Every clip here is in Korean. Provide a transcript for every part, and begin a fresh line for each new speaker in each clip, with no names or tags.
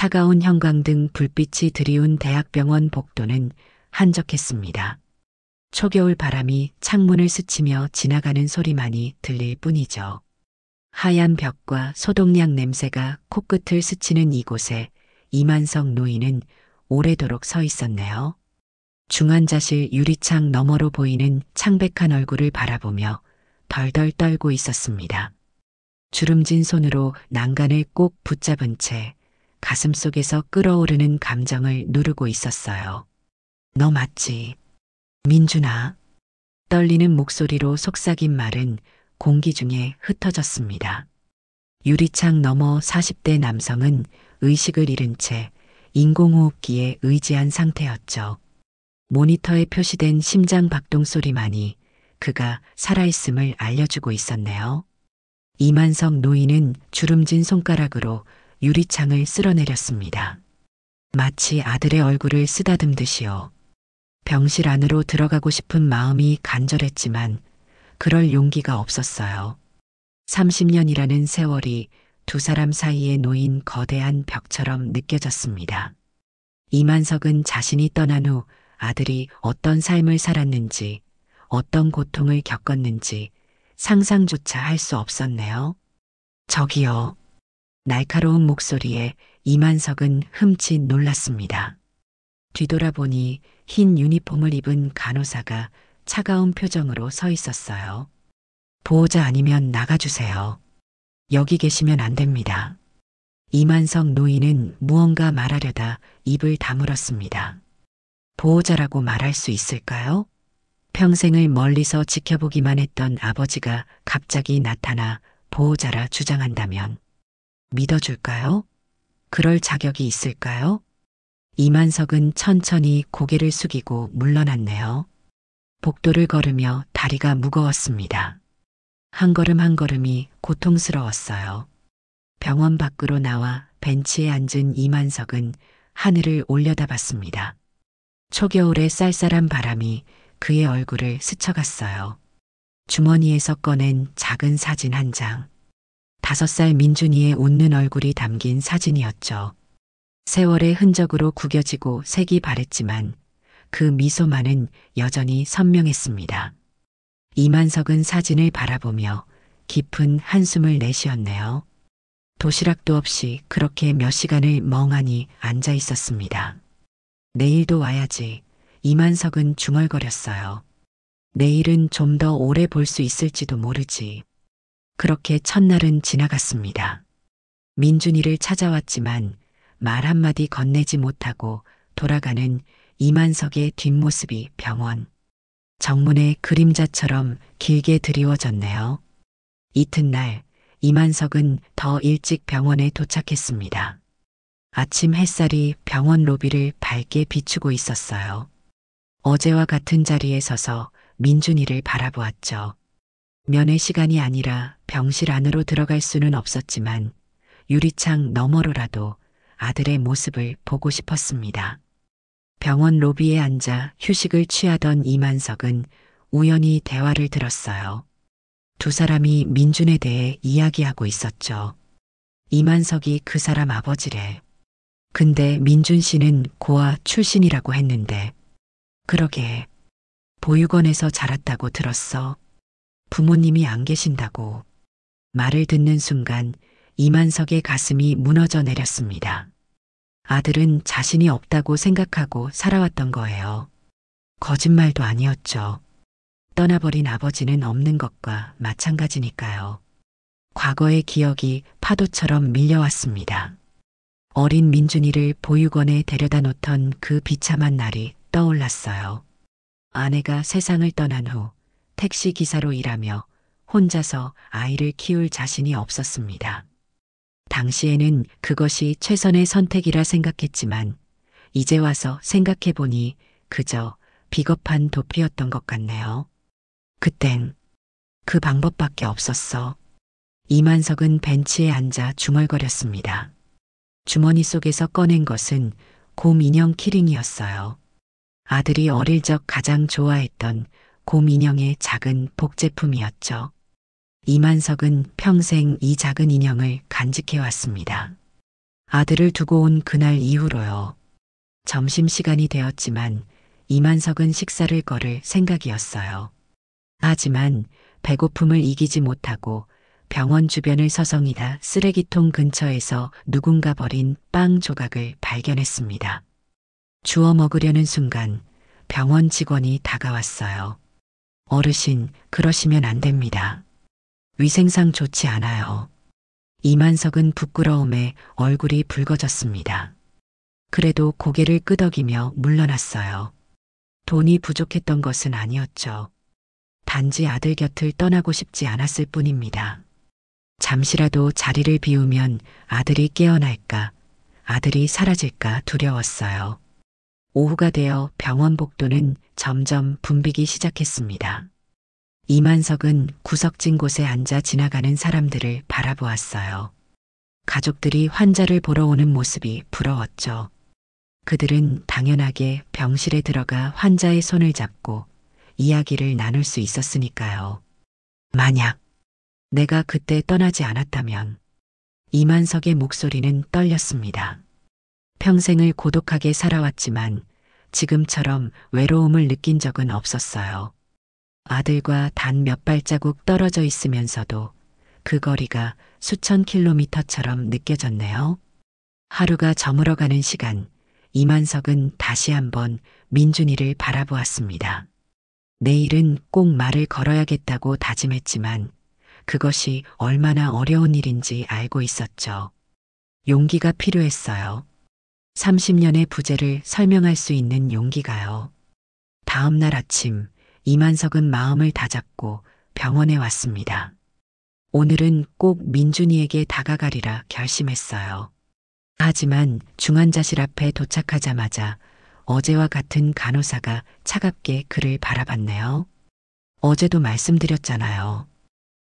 차가운 형광등 불빛이 드리운 대학병원 복도는 한적했습니다. 초겨울 바람이 창문을 스치며 지나가는 소리만이 들릴 뿐이죠. 하얀 벽과 소독약 냄새가 코끝을 스치는 이곳에 이만석 노인은 오래도록 서 있었네요. 중환자실 유리창 너머로 보이는 창백한 얼굴을 바라보며 덜덜 떨고 있었습니다. 주름진 손으로 난간을 꼭 붙잡은 채 가슴속에서 끓어오르는 감정을 누르고 있었어요. 너 맞지? 민준아. 떨리는 목소리로 속삭인 말은 공기 중에 흩어졌습니다. 유리창 너머 40대 남성은 의식을 잃은 채 인공호흡기에 의지한 상태였죠. 모니터에 표시된 심장 박동 소리만이 그가 살아있음을 알려주고 있었네요. 이만석 노인은 주름진 손가락으로 유리창을 쓸어내렸습니다. 마치 아들의 얼굴을 쓰다듬듯이요. 병실 안으로 들어가고 싶은 마음이 간절했지만 그럴 용기가 없었어요. 30년이라는 세월이 두 사람 사이에 놓인 거대한 벽처럼 느껴졌습니다. 이만석은 자신이 떠난 후 아들이 어떤 삶을 살았는지, 어떤 고통을 겪었는지 상상조차 할 수 없었네요. 저기요. 날카로운 목소리에 이만석은 흠칫 놀랐습니다. 뒤돌아보니 흰 유니폼을 입은 간호사가 차가운 표정으로 서 있었어요. 보호자 아니면 나가주세요. 여기 계시면 안 됩니다. 이만석 노인은 무언가 말하려다 입을 다물었습니다. 보호자라고 말할 수 있을까요? 평생을 멀리서 지켜보기만 했던 아버지가 갑자기 나타나 보호자라 주장한다면 믿어줄까요? 그럴 자격이 있을까요? 이만석은 천천히 고개를 숙이고 물러났네요. 복도를 걸으며 다리가 무거웠습니다. 한 걸음 한 걸음이 고통스러웠어요. 병원 밖으로 나와 벤치에 앉은 이만석은 하늘을 올려다봤습니다. 초겨울의 쌀쌀한 바람이 그의 얼굴을 스쳐갔어요. 주머니에서 꺼낸 작은 사진 한 장. 5살 민준이의 웃는 얼굴이 담긴 사진이었죠. 세월의 흔적으로 구겨지고 색이 바랬지만 그 미소만은 여전히 선명했습니다. 이만석은 사진을 바라보며 깊은 한숨을 내쉬었네요. 도시락도 없이 그렇게 몇 시간을 멍하니 앉아 있었습니다. 내일도 와야지. 이만석은 중얼거렸어요. 내일은 좀 더 오래 볼 수 있을지도 모르지. 그렇게 첫날은 지나갔습니다. 민준이를 찾아왔지만 말 한마디 건네지 못하고 돌아가는 이만석의 뒷모습이 병원 정문의 그림자처럼 길게 드리워졌네요. 이튿날 이만석은 더 일찍 병원에 도착했습니다. 아침 햇살이 병원 로비를 밝게 비추고 있었어요. 어제와 같은 자리에 서서 민준이를 바라보았죠. 면회 시간이 아니라 병실 안으로 들어갈 수는 없었지만 유리창 너머로라도 아들의 모습을 보고 싶었습니다. 병원 로비에 앉아 휴식을 취하던 이만석은 우연히 대화를 들었어요. 두 사람이 민준에 대해 이야기하고 있었죠. 이만석이 그 사람 아버지래. 근데 민준 씨는 고아 출신이라고 했는데. 그러게. 보육원에서 자랐다고 들었어. 부모님이 안 계신다고. 말을 듣는 순간 이만석의 가슴이 무너져 내렸습니다. 아들은 자신이 없다고 생각하고 살아왔던 거예요. 거짓말도 아니었죠. 떠나버린 아버지는 없는 것과 마찬가지니까요. 과거의 기억이 파도처럼 밀려왔습니다. 어린 민준이를 보육원에 데려다 놓던 그 비참한 날이 떠올랐어요. 아내가 세상을 떠난 후 택시 기사로 일하며 혼자서 아이를 키울 자신이 없었습니다. 당시에는 그것이 최선의 선택이라 생각했지만 이제 와서 생각해보니 그저 비겁한 도피였던 것 같네요. 그땐 그 방법밖에 없었어. 이만석은 벤치에 앉아 중얼거렸습니다. 주머니 속에서 꺼낸 것은 곰 인형 키링이었어요. 아들이 어릴 적 가장 좋아했던 곰 인형의 작은 복제품이었죠. 이만석은 평생 이 작은 인형을 간직해왔습니다. 아들을 두고 온 그날 이후로요. 점심시간이 되었지만 이만석은 식사를 거를 생각이었어요. 하지만 배고픔을 이기지 못하고 병원 주변을 서성이다 쓰레기통 근처에서 누군가 버린 빵 조각을 발견했습니다. 주워 먹으려는 순간 병원 직원이 다가왔어요. 어르신, 그러시면 안 됩니다. 위생상 좋지 않아요. 이만석은 부끄러움에 얼굴이 붉어졌습니다. 그래도 고개를 끄덕이며 물러났어요. 돈이 부족했던 것은 아니었죠. 단지 아들 곁을 떠나고 싶지 않았을 뿐입니다. 잠시라도 자리를 비우면 아들이 깨어날까, 아들이 사라질까 두려웠어요. 오후가 되어 병원 복도는 점점 붐비기 시작했습니다. 이만석은 구석진 곳에 앉아 지나가는 사람들을 바라보았어요. 가족들이 환자를 보러 오는 모습이 부러웠죠. 그들은 당연하게 병실에 들어가 환자의 손을 잡고 이야기를 나눌 수 있었으니까요. 만약 내가 그때 떠나지 않았다면 이만석의 목소리는 떨렸습니다. 평생을 고독하게 살아왔지만 지금처럼 외로움을 느낀 적은 없었어요. 아들과 단 몇 발자국 떨어져 있으면서도 그 거리가 수천 킬로미터처럼 느껴졌네요. 하루가 저물어가는 시간, 이만석은 다시 한번 민준이를 바라보았습니다. 내일은 꼭 말을 걸어야겠다고 다짐했지만 그것이 얼마나 어려운 일인지 알고 있었죠. 용기가 필요했어요. 30년의 부재를 설명할 수 있는 용기가요. 다음 날 아침, 이만석은 마음을 다잡고 병원에 왔습니다. 오늘은 꼭 민준이에게 다가가리라 결심했어요. 하지만 중환자실 앞에 도착하자마자 어제와 같은 간호사가 차갑게 그를 바라봤네요. 어제도 말씀드렸잖아요.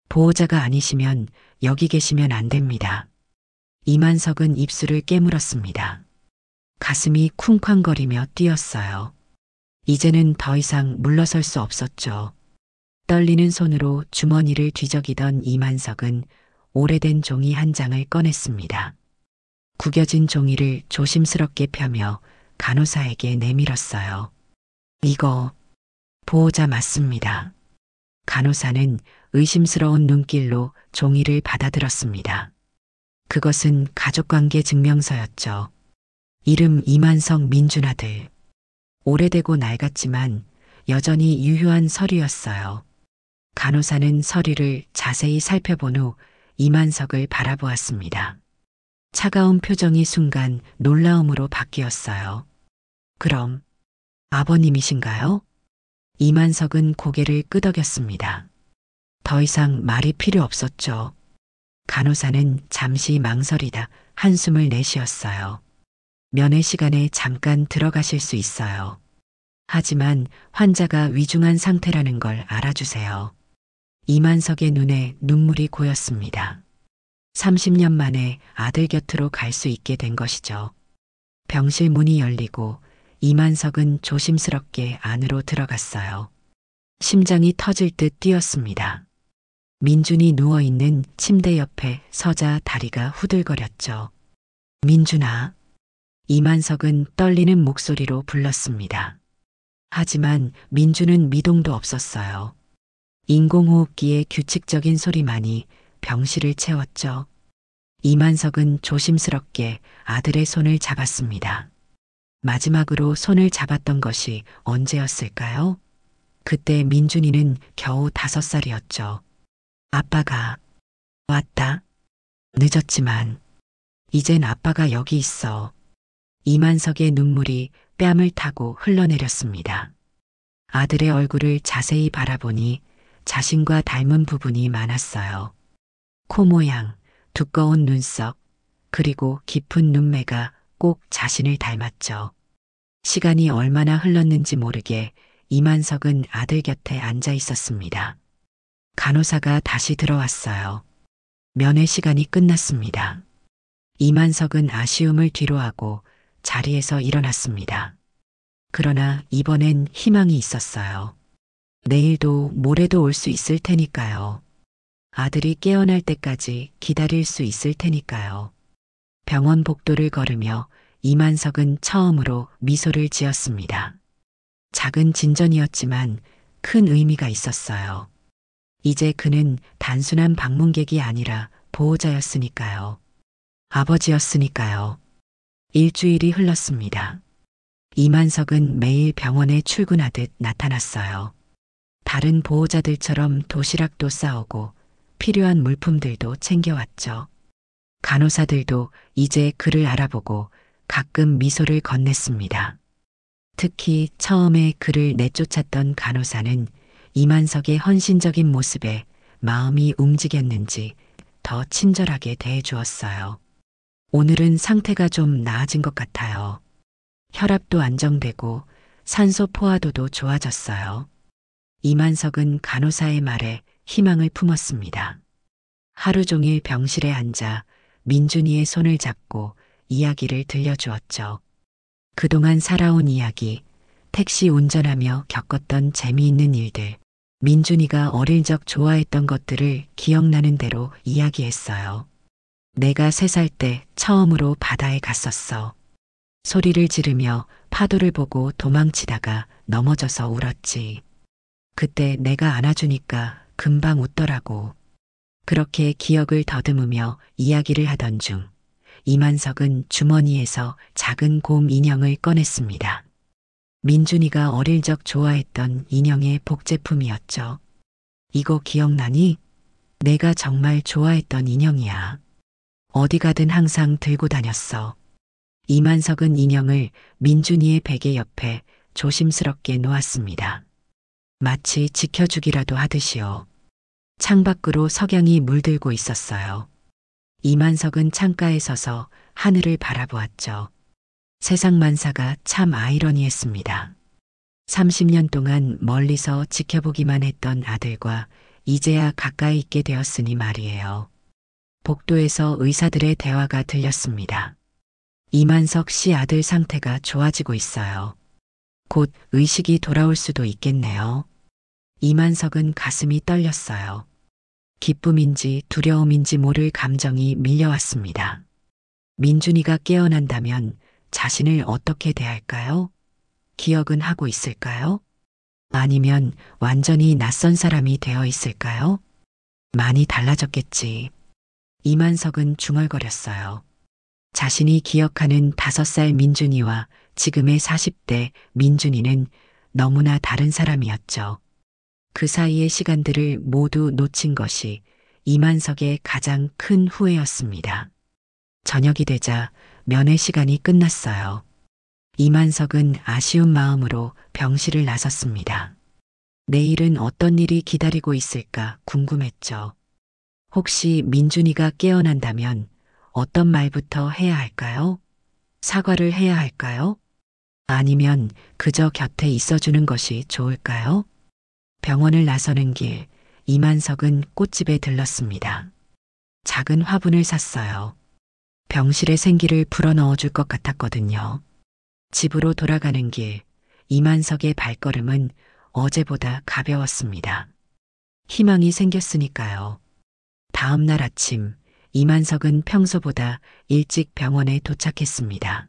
보호자가 아니시면 여기 계시면 안 됩니다. 이만석은 입술을 깨물었습니다. 가슴이 쿵쾅거리며 뛰었어요. 이제는 더 이상 물러설 수 없었죠. 떨리는 손으로 주머니를 뒤적이던 이만석은 오래된 종이 한 장을 꺼냈습니다. 구겨진 종이를 조심스럽게 펴며 간호사에게 내밀었어요. 이거 보호자 맞습니다. 간호사는 의심스러운 눈길로 종이를 받아들었습니다. 그것은 가족관계 증명서였죠. 이름 이만석 민준아들. 오래되고 낡았지만 여전히 유효한 서류였어요. 간호사는 서류를 자세히 살펴본 후 이만석을 바라보았습니다. 차가운 표정이 순간 놀라움으로 바뀌었어요. 그럼 아버님이신가요? 이만석은 고개를 끄덕였습니다. 더 이상 말이 필요 없었죠. 간호사는 잠시 망설이다 한숨을 내쉬었어요. 면회 시간에 잠깐 들어가실 수 있어요. 하지만 환자가 위중한 상태라는 걸 알아주세요. 이만석의 눈에 눈물이 고였습니다. 30년 만에 아들 곁으로 갈 수 있게 된 것이죠. 병실 문이 열리고 이만석은 조심스럽게 안으로 들어갔어요. 심장이 터질 듯 뛰었습니다. 민준이 누워있는 침대 옆에 서자 다리가 후들거렸죠. 민준아. 이만석은 떨리는 목소리로 불렀습니다. 하지만 민준은 미동도 없었어요. 인공호흡기의 규칙적인 소리만이 병실을 채웠죠. 이만석은 조심스럽게 아들의 손을 잡았습니다. 마지막으로 손을 잡았던 것이 언제였을까요? 그때 민준이는 겨우 5살이었죠. 아빠가 왔다. 늦었지만 이젠 아빠가 여기 있어. 이만석의 눈물이 뺨을 타고 흘러내렸습니다. 아들의 얼굴을 자세히 바라보니 자신과 닮은 부분이 많았어요. 코 모양, 두꺼운 눈썹, 그리고 깊은 눈매가 꼭 자신을 닮았죠. 시간이 얼마나 흘렀는지 모르게 이만석은 아들 곁에 앉아 있었습니다. 간호사가 다시 들어왔어요. 면회 시간이 끝났습니다. 이만석은 아쉬움을 뒤로하고 자리에서 일어났습니다. 그러나 이번엔 희망이 있었어요. 내일도 모레도 올 수 있을 테니까요. 아들이 깨어날 때까지 기다릴 수 있을 테니까요. 병원 복도를 걸으며 이만석은 처음으로 미소를 지었습니다. 작은 진전이었지만 큰 의미가 있었어요. 이제 그는 단순한 방문객이 아니라 보호자였으니까요. 아버지였으니까요. 일주일이 흘렀습니다. 이만석은 매일 병원에 출근하듯 나타났어요. 다른 보호자들처럼 도시락도 싸오고 필요한 물품들도 챙겨왔죠. 간호사들도 이제 그를 알아보고 가끔 미소를 건넸습니다. 특히 처음에 그를 내쫓았던 간호사는 이만석의 헌신적인 모습에 마음이 움직였는지 더 친절하게 대해주었어요. 오늘은 상태가 좀 나아진 것 같아요. 혈압도 안정되고 산소 포화도도 좋아졌어요. 이만석은 간호사의 말에 희망을 품었습니다. 하루 종일 병실에 앉아 민준이의 손을 잡고 이야기를 들려주었죠. 그동안 살아온 이야기, 택시 운전하며 겪었던 재미있는 일들, 민준이가 어릴 적 좋아했던 것들을 기억나는 대로 이야기했어요. 내가 3살 때 처음으로 바다에 갔었어. 소리를 지르며 파도를 보고 도망치다가 넘어져서 울었지. 그때 내가 안아주니까 금방 웃더라고. 그렇게 기억을 더듬으며 이야기를 하던 중 이만석은 주머니에서 작은 곰 인형을 꺼냈습니다. 민준이가 어릴 적 좋아했던 인형의 복제품이었죠. 이거 기억나니? 내가 정말 좋아했던 인형이야. 어디 가든 항상 들고 다녔어. 이만석은 인형을 민준이의 베개 옆에 조심스럽게 놓았습니다. 마치 지켜주기라도 하듯이요. 창밖으로 석양이 물들고 있었어요. 이만석은 창가에 서서 하늘을 바라보았죠. 세상 만사가 참 아이러니했습니다. 30년 동안 멀리서 지켜보기만 했던 아들과 이제야 가까이 있게 되었으니 말이에요. 복도에서 의사들의 대화가 들렸습니다. 이만석 씨 아들 상태가 좋아지고 있어요. 곧 의식이 돌아올 수도 있겠네요. 이만석은 가슴이 떨렸어요. 기쁨인지 두려움인지 모를 감정이 밀려왔습니다. 민준이가 깨어난다면 자신을 어떻게 대할까요? 기억은 하고 있을까요? 아니면 완전히 낯선 사람이 되어 있을까요? 많이 달라졌겠지. 이만석은 중얼거렸어요. 자신이 기억하는 5살 민준이와 지금의 40대 민준이는 너무나 다른 사람이었죠. 그 사이의 시간들을 모두 놓친 것이 이만석의 가장 큰 후회였습니다. 저녁이 되자 면회 시간이 끝났어요. 이만석은 아쉬운 마음으로 병실을 나섰습니다. 내일은 어떤 일이 기다리고 있을까 궁금했죠. 혹시 민준이가 깨어난다면 어떤 말부터 해야 할까요? 사과를 해야 할까요? 아니면 그저 곁에 있어주는 것이 좋을까요? 병원을 나서는 길, 이만석은 꽃집에 들렀습니다. 작은 화분을 샀어요. 병실에 생기를 불어넣어 줄 것 같았거든요. 집으로 돌아가는 길, 이만석의 발걸음은 어제보다 가벼웠습니다. 희망이 생겼으니까요. 다음 날 아침, 이만석은 평소보다 일찍 병원에 도착했습니다.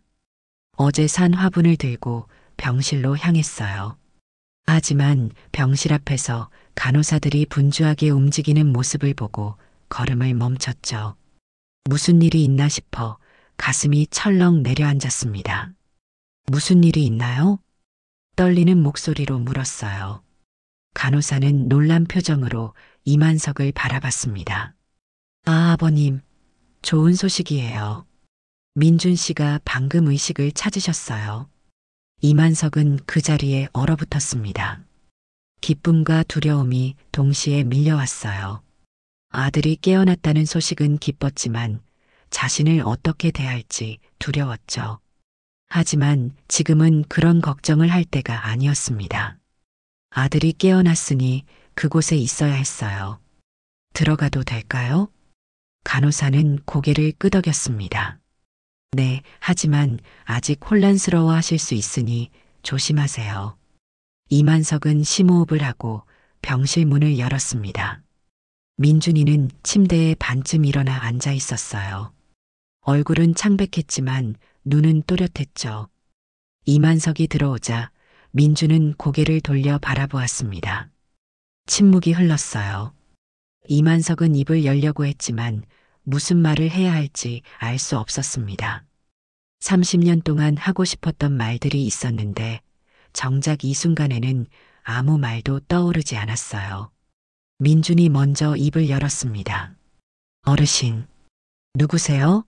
어제 산 화분을 들고 병실로 향했어요. 하지만 병실 앞에서 간호사들이 분주하게 움직이는 모습을 보고 걸음을 멈췄죠. 무슨 일이 있나 싶어 가슴이 철렁 내려앉았습니다. 무슨 일이 있나요? 떨리는 목소리로 물었어요. 간호사는 놀란 표정으로 이만석을 바라봤습니다. 아, 아버님, 좋은 소식이에요. 민준 씨가 방금 의식을 찾으셨어요. 이만석은 그 자리에 얼어붙었습니다. 기쁨과 두려움이 동시에 밀려왔어요. 아들이 깨어났다는 소식은 기뻤지만 자신을 어떻게 대할지 두려웠죠. 하지만 지금은 그런 걱정을 할 때가 아니었습니다. 아들이 깨어났으니 그곳에 있어야 했어요. 들어가도 될까요? 간호사는 고개를 끄덕였습니다. 네, 하지만 아직 혼란스러워 하실 수 있으니 조심하세요. 이만석은 심호흡을 하고 병실 문을 열었습니다. 민준이는 침대에 반쯤 일어나 앉아 있었어요. 얼굴은 창백했지만 눈은 또렷했죠. 이만석이 들어오자 민주는 고개를 돌려 바라보았습니다. 침묵이 흘렀어요. 이만석은 입을 열려고 했지만 무슨 말을 해야 할지 알 수 없었습니다. 30년 동안 하고 싶었던 말들이 있었는데 정작 이 순간에는 아무 말도 떠오르지 않았어요. 민준이 먼저 입을 열었습니다. 어르신, 누구세요?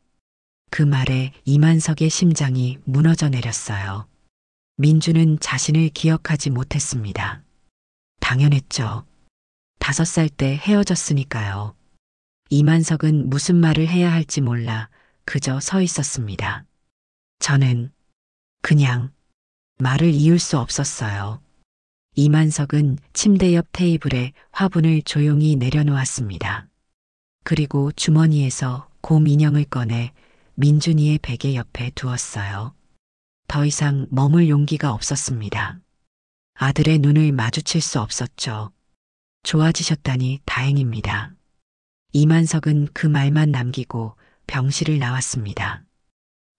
그 말에 이만석의 심장이 무너져 내렸어요. 민주는 자신을 기억하지 못했습니다. 당연했죠. 5살 때 헤어졌으니까요. 이만석은 무슨 말을 해야 할지 몰라 그저 서 있었습니다. 저는 그냥 말을 이을 수 없었어요. 이만석은 침대 옆 테이블에 화분을 조용히 내려놓았습니다. 그리고 주머니에서 곰 인형을 꺼내 민준이의 베개 옆에 두었어요. 더 이상 머물 용기가 없었습니다. 아들의 눈을 마주칠 수 없었죠. 좋아지셨다니 다행입니다. 이만석은 그 말만 남기고 병실을 나왔습니다.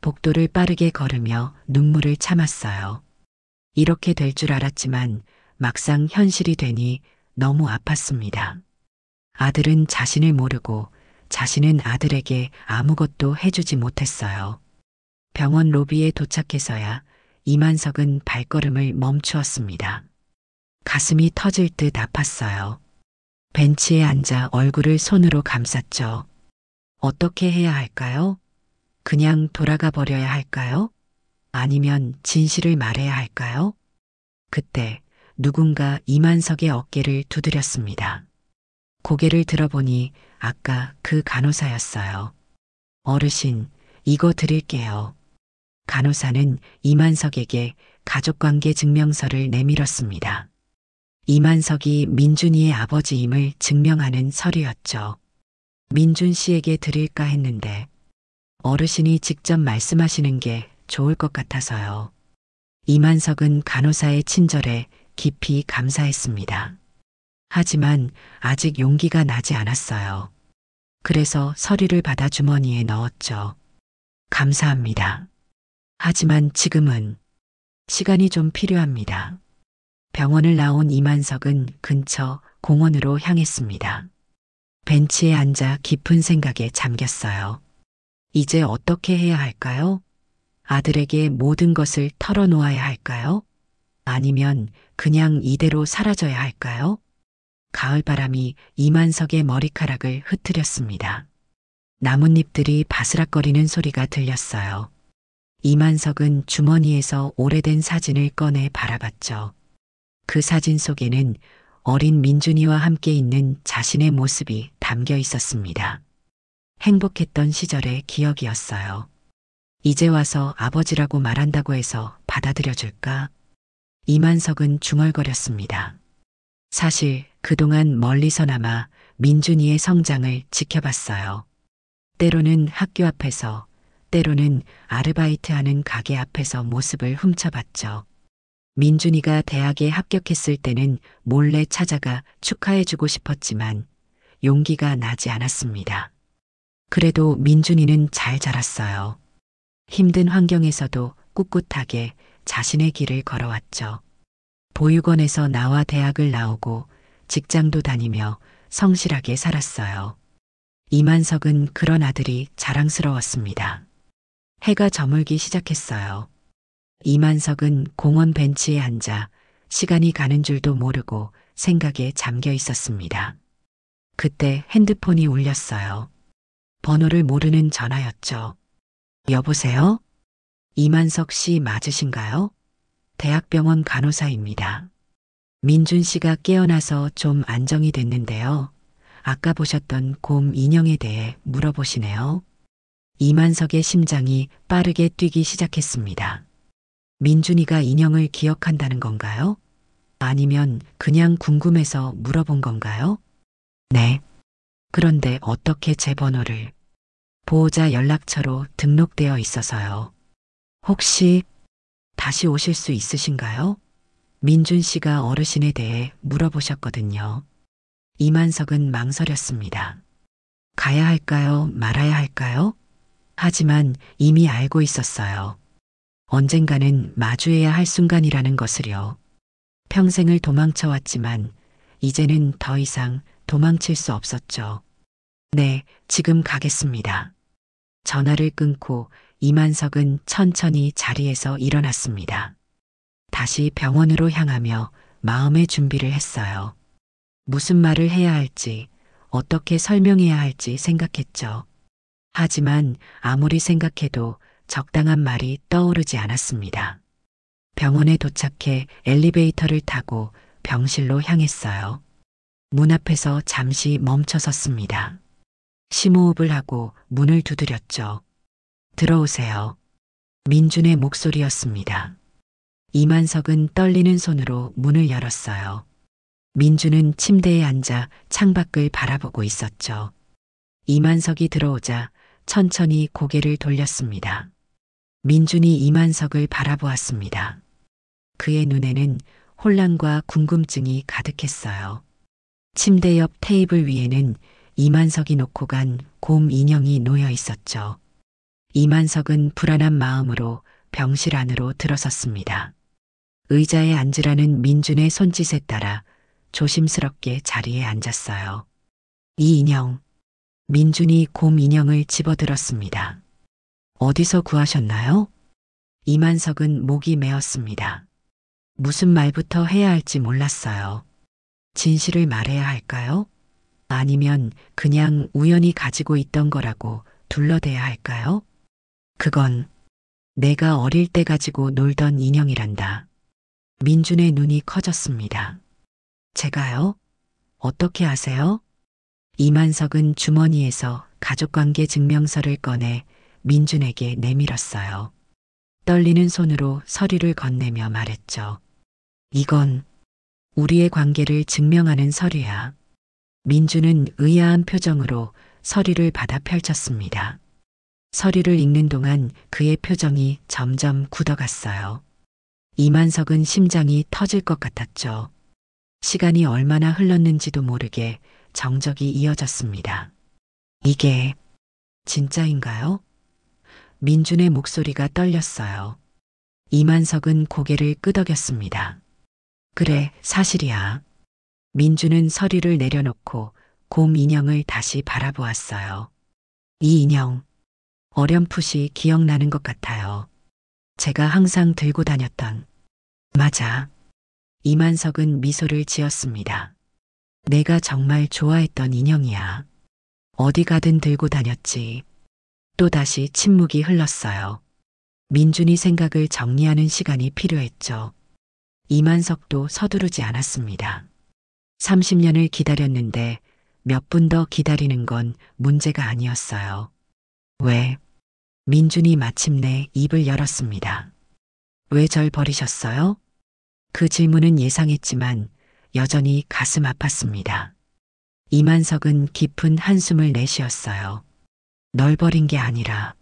복도를 빠르게 걸으며 눈물을 참았어요. 이렇게 될 줄 알았지만 막상 현실이 되니 너무 아팠습니다. 아들은 자신을 모르고 자신은 아들에게 아무것도 해주지 못했어요. 병원 로비에 도착해서야 이만석은 발걸음을 멈추었습니다. 가슴이 터질 듯 아팠어요. 벤치에 앉아 얼굴을 손으로 감쌌죠. 어떻게 해야 할까요? 그냥 돌아가 버려야 할까요? 아니면 진실을 말해야 할까요? 그때 누군가 이만석의 어깨를 두드렸습니다. 고개를 들어보니 아까 그 간호사였어요. 어르신, 이거 드릴게요. 간호사는 이만석에게 가족관계 증명서를 내밀었습니다. 이만석이 민준이의 아버지임을 증명하는 서류였죠. 민준 씨에게 드릴까 했는데 어르신이 직접 말씀하시는 게 좋을 것 같아서요. 이만석은 간호사의 친절에 깊이 감사했습니다. 하지만 아직 용기가 나지 않았어요. 그래서 서류를 받아 주머니에 넣었죠. 감사합니다. 하지만 지금은 시간이 좀 필요합니다. 병원을 나온 이만석은 근처 공원으로 향했습니다. 벤치에 앉아 깊은 생각에 잠겼어요. 이제 어떻게 해야 할까요? 아들에게 모든 것을 털어놓아야 할까요? 아니면 그냥 이대로 사라져야 할까요? 가을바람이 이만석의 머리카락을 흩트렸습니다. 나뭇잎들이 바스락거리는 소리가 들렸어요. 이만석은 주머니에서 오래된 사진을 꺼내 바라봤죠. 그 사진 속에는 어린 민준이와 함께 있는 자신의 모습이 담겨 있었습니다. 행복했던 시절의 기억이었어요. 이제 와서 아버지라고 말한다고 해서 받아들여줄까? 이만석은 중얼거렸습니다. 사실 그동안 멀리서나마 민준이의 성장을 지켜봤어요. 때로는 학교 앞에서, 때로는 아르바이트하는 가게 앞에서 모습을 훔쳐봤죠. 민준이가 대학에 합격했을 때는 몰래 찾아가 축하해주고 싶었지만 용기가 나지 않았습니다. 그래도 민준이는 잘 자랐어요. 힘든 환경에서도 꿋꿋하게 자신의 길을 걸어왔죠. 보육원에서 나와 대학을 나오고 직장도 다니며 성실하게 살았어요. 이만석은 그런 아들이 자랑스러웠습니다. 해가 저물기 시작했어요. 이만석은 공원 벤치에 앉아 시간이 가는 줄도 모르고 생각에 잠겨 있었습니다. 그때 핸드폰이 울렸어요. 번호를 모르는 전화였죠. 여보세요? 이만석 씨 맞으신가요? 대학병원 간호사입니다. 민준 씨가 깨어나서 좀 안정이 됐는데요. 아까 보셨던 곰 인형에 대해 물어보시네요. 이만석의 심장이 빠르게 뛰기 시작했습니다. 민준이가 인형을 기억한다는 건가요? 아니면 그냥 궁금해서 물어본 건가요? 네. 그런데 어떻게 제 번호를? 보호자 연락처로 등록되어 있어서요. 혹시 다시 오실 수 있으신가요? 민준 씨가 어르신에 대해 물어보셨거든요. 이만석은 망설였습니다. 가야 할까요? 말아야 할까요? 하지만 이미 알고 있었어요. 언젠가는 마주해야 할 순간이라는 것을요. 평생을 도망쳐왔지만 이제는 더 이상 도망칠 수 없었죠. 네, 지금 가겠습니다. 전화를 끊고 이만석은 천천히 자리에서 일어났습니다. 다시 병원으로 향하며 마음의 준비를 했어요. 무슨 말을 해야 할지, 어떻게 설명해야 할지 생각했죠. 하지만 아무리 생각해도 적당한 말이 떠오르지 않았습니다. 병원에 도착해 엘리베이터를 타고 병실로 향했어요. 문 앞에서 잠시 멈춰 섰습니다. 심호흡을 하고 문을 두드렸죠. 들어오세요. 민준의 목소리였습니다. 이만석은 떨리는 손으로 문을 열었어요. 민준은 침대에 앉아 창밖을 바라보고 있었죠. 이만석이 들어오자 천천히 고개를 돌렸습니다. 민준이 이만석을 바라보았습니다. 그의 눈에는 혼란과 궁금증이 가득했어요. 침대 옆 테이블 위에는 이만석이 놓고 간 곰 인형이 놓여 있었죠. 이만석은 불안한 마음으로 병실 안으로 들어섰습니다. 의자에 앉으라는 민준의 손짓에 따라 조심스럽게 자리에 앉았어요. 이 인형, 민준이 곰 인형을 집어들었습니다. 어디서 구하셨나요? 이만석은 목이 메었습니다. 무슨 말부터 해야 할지 몰랐어요. 진실을 말해야 할까요? 아니면 그냥 우연히 가지고 있던 거라고 둘러대야 할까요? 그건 내가 어릴 때 가지고 놀던 인형이란다. 민준의 눈이 커졌습니다. 제가요? 어떻게 아세요? 이만석은 주머니에서 가족관계 증명서를 꺼내 민준에게 내밀었어요. 떨리는 손으로 서류를 건네며 말했죠. 이건 우리의 관계를 증명하는 서류야. 민준은 의아한 표정으로 서류를 받아 펼쳤습니다. 서류를 읽는 동안 그의 표정이 점점 굳어갔어요. 이만석은 심장이 터질 것 같았죠. 시간이 얼마나 흘렀는지도 모르게 정적이 이어졌습니다. 이게 진짜인가요? 민준의 목소리가 떨렸어요. 이만석은 고개를 끄덕였습니다. 그래, 사실이야. 민준은 서류를 내려놓고 곰 인형을 다시 바라보았어요. 이 인형, 어렴풋이 기억나는 것 같아요. 제가 항상 들고 다녔던. 맞아. 이만석은 미소를 지었습니다. 내가 정말 좋아했던 인형이야. 어디 가든 들고 다녔지. 또다시 침묵이 흘렀어요. 민준이 생각을 정리하는 시간이 필요했죠. 이만석도 서두르지 않았습니다. 30년을 기다렸는데 몇 분 더 기다리는 건 문제가 아니었어요. 왜? 민준이 마침내 입을 열었습니다. 왜 절 버리셨어요? 그 질문은 예상했지만 여전히 가슴 아팠습니다. 이만석은 깊은 한숨을 내쉬었어요. 널 버린 게 아니라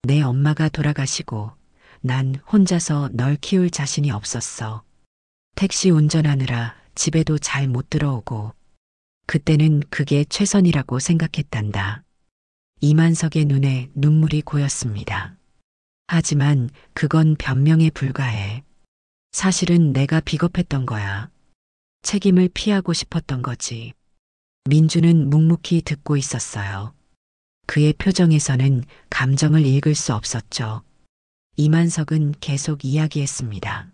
내 엄마가 돌아가시고 난 혼자서 널 키울 자신이 없었어. 택시 운전하느라 집에도 잘 못 들어오고 그때는 그게 최선이라고 생각했단다. 이만석의 눈에 눈물이 고였습니다. 하지만 그건 변명에 불과해. 사실은 내가 비겁했던 거야. 책임을 피하고 싶었던 거지. 민주는 묵묵히 듣고 있었어요. 그의 표정에서는 감정을 읽을 수 없었죠. 이만석은 계속 이야기했습니다.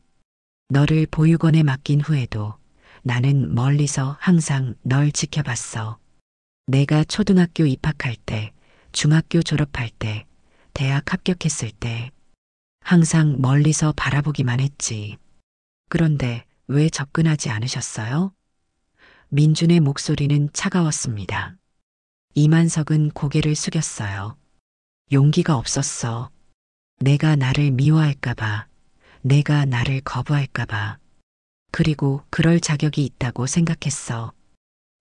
너를 보육원에 맡긴 후에도 나는 멀리서 항상 널 지켜봤어. 내가 초등학교 입학할 때, 중학교 졸업할 때, 대학 합격했을 때, 항상 멀리서 바라보기만 했지. 그런데 왜 접근하지 않으셨어요? 민준의 목소리는 차가웠습니다. 이만석은 고개를 숙였어요. 용기가 없었어. 내가 나를 미워할까봐, 내가 나를 거부할까봐, 그리고 그럴 자격이 있다고 생각했어.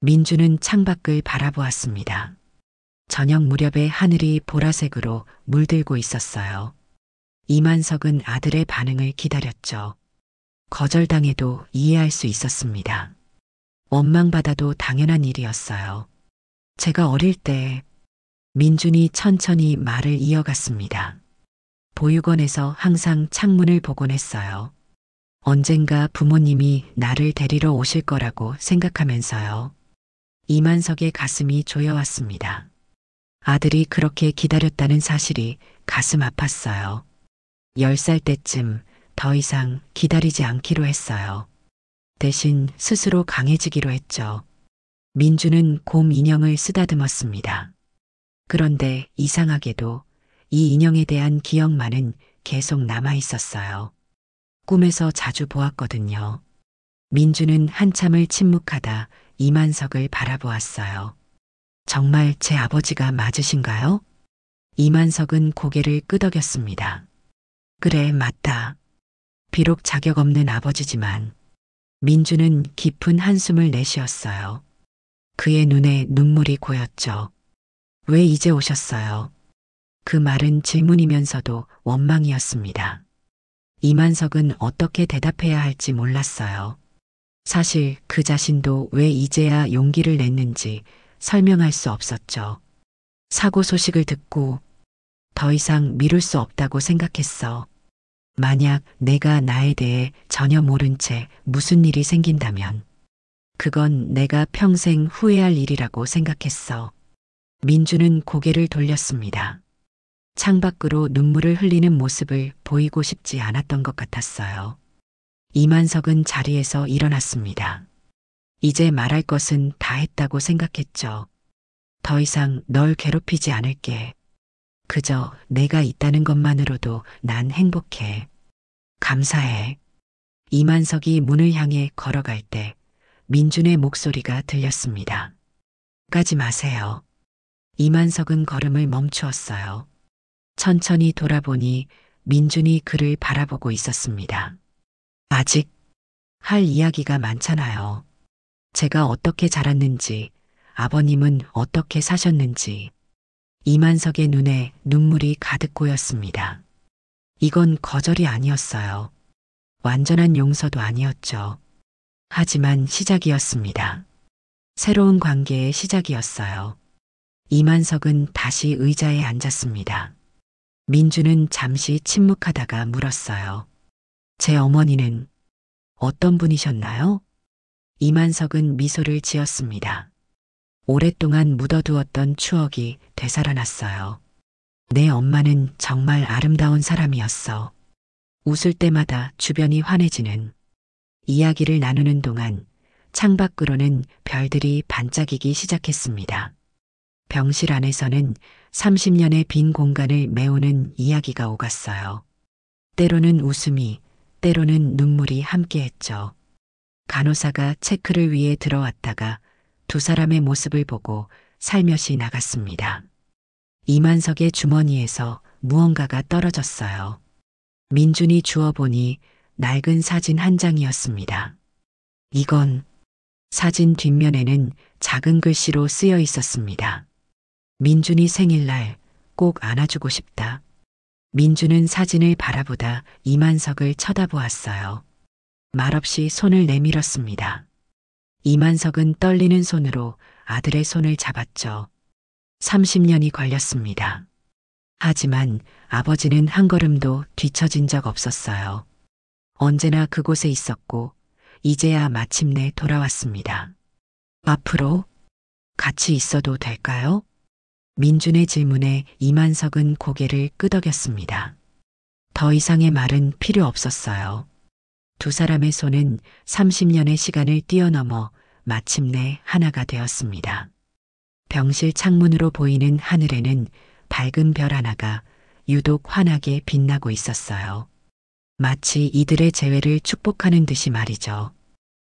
민준은 창밖을 바라보았습니다. 저녁 무렵에 하늘이 보라색으로 물들고 있었어요. 이만석은 아들의 반응을 기다렸죠. 거절당해도 이해할 수 있었습니다. 원망받아도 당연한 일이었어요. 제가 어릴 때 민준이 천천히 말을 이어갔습니다. 보육원에서 항상 창문을 보곤 했어요. 언젠가 부모님이 나를 데리러 오실 거라고 생각하면서요. 이만석의 가슴이 조여왔습니다. 아들이 그렇게 기다렸다는 사실이 가슴 아팠어요. 10살 때쯤 더 이상 기다리지 않기로 했어요. 대신 스스로 강해지기로 했죠. 민주는 곰 인형을 쓰다듬었습니다. 그런데 이상하게도 이 인형에 대한 기억만은 계속 남아 있었어요. 꿈에서 자주 보았거든요. 민주는 한참을 침묵하다 이만석을 바라보았어요. 정말 제 아버지가 맞으신가요? 이만석은 고개를 끄덕였습니다. 그래, 맞다. 비록 자격 없는 아버지지만 민주는 깊은 한숨을 내쉬었어요. 그의 눈에 눈물이 고였죠. 왜 이제 오셨어요? 그 말은 질문이면서도 원망이었습니다. 이만석은 어떻게 대답해야 할지 몰랐어요. 사실 그 자신도 왜 이제야 용기를 냈는지 설명할 수 없었죠. 사고 소식을 듣고 더 이상 미룰 수 없다고 생각했어. 만약 내가 나에 대해 전혀 모른 채 무슨 일이 생긴다면 그건 내가 평생 후회할 일이라고 생각했어. 민주는 고개를 돌렸습니다. 창밖으로 눈물을 흘리는 모습을 보이고 싶지 않았던 것 같았어요. 이만석은 자리에서 일어났습니다. 이제 말할 것은 다 했다고 생각했죠. 더 이상 널 괴롭히지 않을게. 그저 내가 있다는 것만으로도 난 행복해. 감사해. 이만석이 문을 향해 걸어갈 때 민준의 목소리가 들렸습니다. 가지 마세요. 이만석은 걸음을 멈추었어요. 천천히 돌아보니 민준이 그를 바라보고 있었습니다. 아직 할 이야기가 많잖아요. 제가 어떻게 자랐는지, 아버님은 어떻게 사셨는지. 이만석의 눈에 눈물이 가득 고였습니다. 이건 거절이 아니었어요. 완전한 용서도 아니었죠. 하지만 시작이었습니다. 새로운 관계의 시작이었어요. 이만석은 다시 의자에 앉았습니다. 민주는 잠시 침묵하다가 물었어요. 제 어머니는 어떤 분이셨나요? 이만석은 미소를 지었습니다. 오랫동안 묻어두었던 추억이 되살아났어요. 내 엄마는 정말 아름다운 사람이었어. 웃을 때마다 주변이 환해지는. 이야기를 나누는 동안 창밖으로는 별들이 반짝이기 시작했습니다. 병실 안에서는 30년의 빈 공간을 메우는 이야기가 오갔어요. 때로는 웃음이, 때로는 눈물이 함께했죠. 간호사가 체크를 위해 들어왔다가 두 사람의 모습을 보고 살며시 나갔습니다. 이만석의 주머니에서 무언가가 떨어졌어요. 민준이 주워보니 낡은 사진 한 장이었습니다. 이건 사진 뒷면에는 작은 글씨로 쓰여 있었습니다. 민준이 생일날 꼭 안아주고 싶다. 민준은 사진을 바라보다 이만석을 쳐다보았어요. 말없이 손을 내밀었습니다. 이만석은 떨리는 손으로 아들의 손을 잡았죠. 30년이 걸렸습니다. 하지만 아버지는 한 걸음도 뒤처진 적 없었어요. 언제나 그곳에 있었고 이제야 마침내 돌아왔습니다. 앞으로 같이 있어도 될까요? 민준의 질문에 이만석은 고개를 끄덕였습니다. 더 이상의 말은 필요 없었어요. 두 사람의 손은 30년의 시간을 뛰어넘어 마침내 하나가 되었습니다. 병실 창문으로 보이는 하늘에는 밝은 별 하나가 유독 환하게 빛나고 있었어요. 마치 이들의 재회를 축복하는 듯이 말이죠.